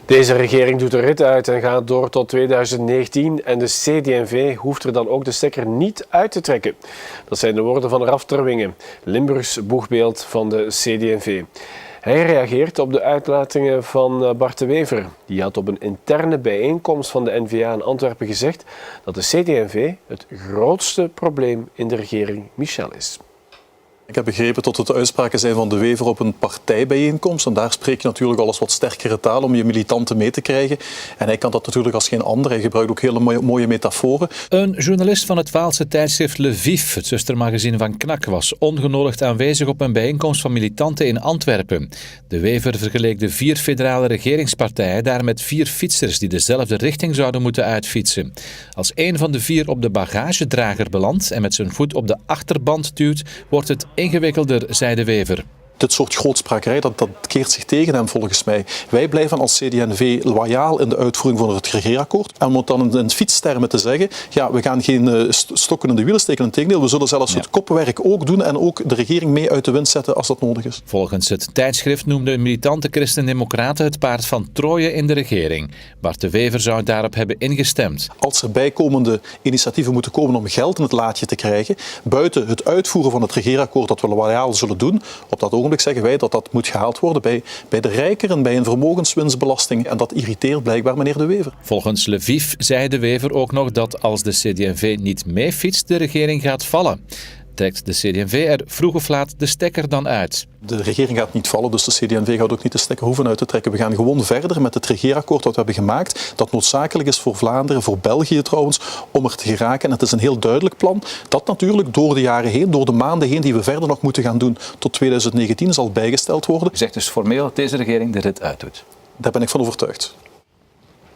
Deze regering doet de rit uit en gaat door tot 2019 en de CD&V hoeft er dan ook de stekker niet uit te trekken. Dat zijn de woorden van Raf Terwinge, Limburgs boegbeeld van de CD&V. Hij reageert op de uitlatingen van Bart de Wever. Die had op een interne bijeenkomst van de N-VA in Antwerpen gezegd dat de CD&V het grootste probleem in de regering Michel is. Ik heb begrepen dat het de uitspraken zijn van de Wever op een partijbijeenkomst. En daar spreek je natuurlijk al eens wat sterkere taal om je militanten mee te krijgen. En hij kan dat natuurlijk als geen ander. Hij gebruikt ook hele mooie metaforen. Een journalist van het Waalse tijdschrift Lviv, het zustermagazine van Knak, was ongenodigd aanwezig op een bijeenkomst van militanten in Antwerpen. De Wever vergeleek de 4 federale regeringspartijen daar met 4 fietsers die dezelfde richting zouden moeten uitfietsen. Als een van de 4 op de bagagedrager belandt en met zijn voet op de achterband duwt, wordt het ingewikkelder, zei de Wever. Dit soort grootsprakerij, dat keert zich tegen hem volgens mij. Wij blijven als CD&V loyaal in de uitvoering van het regeerakkoord. En om het dan in fietstermen te zeggen, ja, we gaan geen stokken in de wielen steken. Integendeel, we zullen zelfs het koppenwerk ook doen en ook de regering mee uit de wind zetten als dat nodig is. Volgens het tijdschrift noemden militante christen-democraten het paard van Troje in de regering. Bart de Wever zou daarop hebben ingestemd. Als er bijkomende initiatieven moeten komen om geld in het laadje te krijgen, buiten het uitvoeren van het regeerakkoord dat we loyaal zullen doen, op dat ogenblik zeggen wij dat dat moet gehaald worden bij de rijkeren, bij een vermogenswinstbelasting. En dat irriteert blijkbaar meneer De Wever. Volgens Lviv zei De Wever ook nog dat als de CD&V niet meefietst, de regering gaat vallen. Trekt de CD&V er vroeg of laat de stekker dan uit? De regering gaat niet vallen, dus de CD&V gaat ook niet de stekker hoeven uit te trekken. We gaan gewoon verder met het regeerakkoord dat we hebben gemaakt, dat noodzakelijk is voor Vlaanderen, voor België trouwens, om er te geraken. En het is een heel duidelijk plan dat natuurlijk door de jaren heen, door de maanden heen die we verder nog moeten gaan doen tot 2019 zal bijgesteld worden. U zegt dus formeel dat deze regering de rit uitdoet? Daar ben ik van overtuigd.